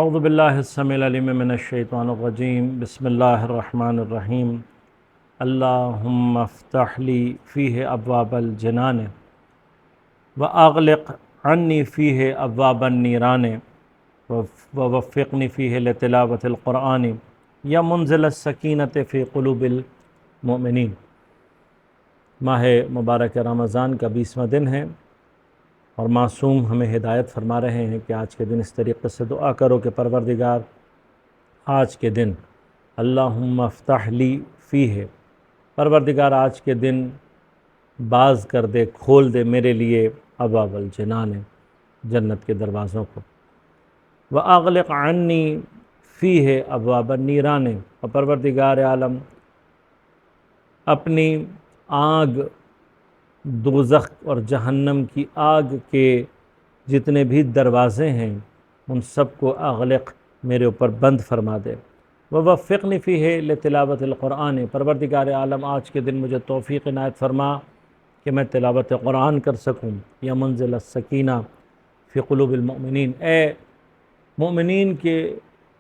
اعوذ باللہ السمیع العلیم من الشیطان الرجیم بسم اللہ الرحمن الرحیم اللہم افتح لی فیہ ابواب الجنان واغلق عنی فیہ ابواب النیران ووفقنی فیہ لتلاوت القرآن یا منزل السکینۃ فی قلوب المؤمنین۔ ماہ مبارک رمضان کا 20واں دن ہے اور معصوم ہمیں ہدایت فرما رہے ہیں کہ آج کے دن اس طریقے سے دعا کرو کہ پروردگار آج کے دن اللہم افتح لی فیہ، پروردگار آج کے دن باز کر دے، کھول دے میرے لیے ابواب الجنان، جنت کے دروازوں کو، واغلق عنی فیہ ابواب النیران، اور پروردگار عالم اپنی آگ، دوزخ اور جہنم کی آگ کے جتنے بھی دروازے ہیں ان سب کو اغلق، میرے اوپر بند فرما دے۔ ووفقنی فیہ لتلاوت القرآن، پروردگار عالم آج کے دن مجھے توفیق عنایت فرما کہ میں تلاوت قرآن کر سکوں۔ یا منزل السکینہ فی قلوب المؤمنین، اے مومنین کے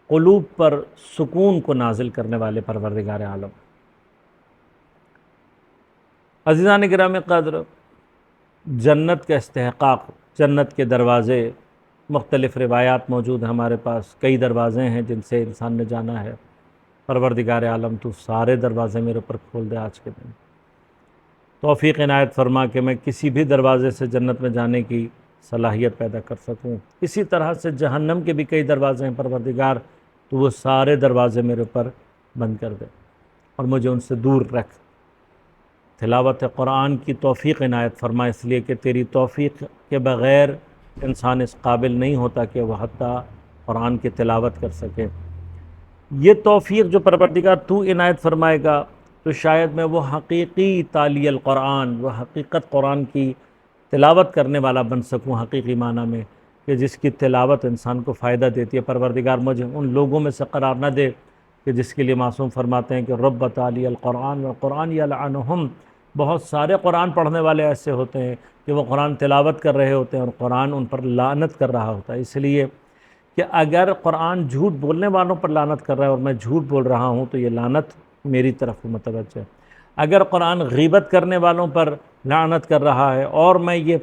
قلوب پر سکون کو نازل کرنے والے پروردگار عالم۔ عزیزان گرامی قدر، جنت کا استحقاق، جنت کے دروازے، مختلف روایات موجود ہیں ہمارے پاس، کئی دروازے ہیں جن سے انسان نے جانا ہے۔ پروردگار عالم تو سارے دروازے میرے اوپر کھول دے آج کے دن، توفیق عنایت فرما کہ میں کسی بھی دروازے سے جنت میں جانے کی صلاحیت پیدا کر سکوں۔ اسی طرح سے جہنم کے بھی کئی دروازے ہیں پروردگار، تو وہ سارے دروازے میرے اوپر بند کر دے اور مجھے ان سے دور رکھ۔ تلاوت قرآن کی توفیق عنایت فرما، اس لیے کہ تیری توفیق کے بغیر انسان اس قابل نہیں ہوتا کہ وہ حتیٰ قرآن کی تلاوت کر سکے۔ یہ توفیق جو پروردگار تو عنایت فرمائے گا تو شاید میں وہ حقیقی تالی القرآن، وہ حقیقت قرآن کی تلاوت کرنے والا بن سکوں حقیقی معنی میں، کہ جس کی تلاوت انسان کو فائدہ دیتی ہے۔ پروردگار مجھے ان لوگوں میں سے قرار نہ دے کہ جس کے لیے معصوم فرماتے ہیں کہ رب تالی القرآن والقرآن یلعنہم، بہت سارے قرآن پڑھنے والے ایسے ہوتے ہیں کہ وہ قرآن تلاوت کر رہے ہوتے ہیں اور قرآن ان پر لعنت کر رہا ہوتا ہے، اس لیے کہ اگر قرآن جھوٹ بولنے والوں پر لعنت کر رہا ہے اور میں جھوٹ بول رہا ہوں تو یہ لعنت میری طرف متوجہ ہے۔ اگر قرآن غیبت کرنے والوں پر لعنت کر رہا ہے اور میں یہ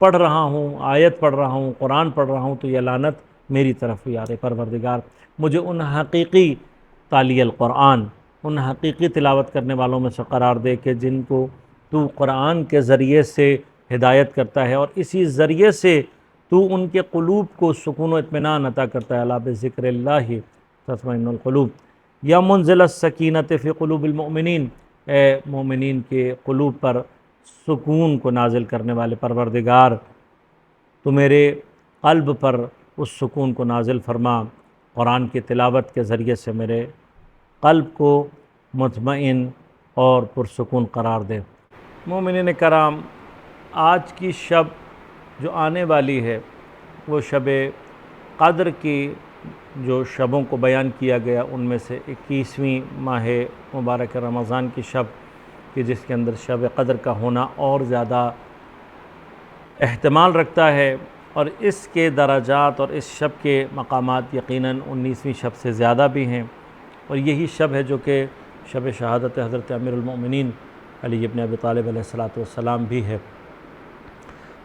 پڑھ رہا ہوں، آیت پڑھ رہا ہوں، قرآن پڑھ رہا ہوں، تو یہ لعنت میری طرف بھی آ رہی۔ پروردگار مجھے ان حقیقی تالی القرآن، ان حقیقی تلاوت کرنے والوں میں سے قرار دے کہ جن کو تو قرآن کے ذریعے سے ہدایت کرتا ہے اور اسی ذریعے سے تو ان کے قلوب کو سکون و اطمینان عطا کرتا ہے۔ الا بذکر اللہ تطمئن القلوب۔ یا منزل السکینۃ فی قلوب المؤمنین، اے مومنین کے قلوب پر سکون کو نازل کرنے والے پروردگار، تو میرے قلب پر اس سکون کو نازل فرما، قرآن کی تلاوت کے ذریعے سے میرے قلب کو مطمئن اور پرسکون قرار دے۔ مومنین کرام، آج کی شب جو آنے والی ہے وہ شب قدر کی جو شبوں کو بیان کیا گیا ان میں سے 21ویں ماہ مبارک رمضان کی شب، کہ جس کے اندر شب قدر کا ہونا اور زیادہ احتمال رکھتا ہے، اور اس کے درجات اور اس شب کے مقامات یقیناً 19ویں شب سے زیادہ بھی ہیں، اور یہی شب ہے جو کہ شب شہادت حضرت امیر المؤمنین علی ابن ابی طالب علیہ السلام بھی ہے۔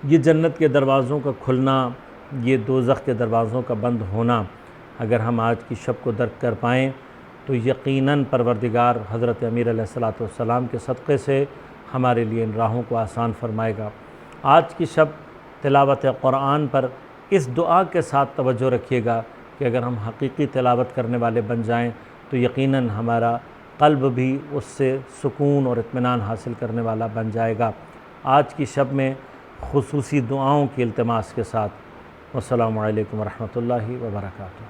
یہ جنت کے دروازوں کا کھلنا، یہ دوزخ کے دروازوں کا بند ہونا، اگر ہم آج کی شب کو درک کر پائیں تو یقیناً پروردگار حضرت امیر علیہ السلام کے صدقے سے ہمارے لیے ان راہوں کو آسان فرمائے گا۔ آج کی شب تلاوت قرآن پر اس دعا کے ساتھ توجہ رکھیے گا کہ اگر ہم حقیقی تلاوت کرنے والے بن جائیں تو یقیناً ہمارا قلب بھی اس سے سکون اور اطمینان حاصل کرنے والا بن جائے گا۔ آج کی شب میں خصوصی دعاؤں کی التماس کے ساتھ، والسلام علیکم ورحمۃ اللہ وبرکاتہ۔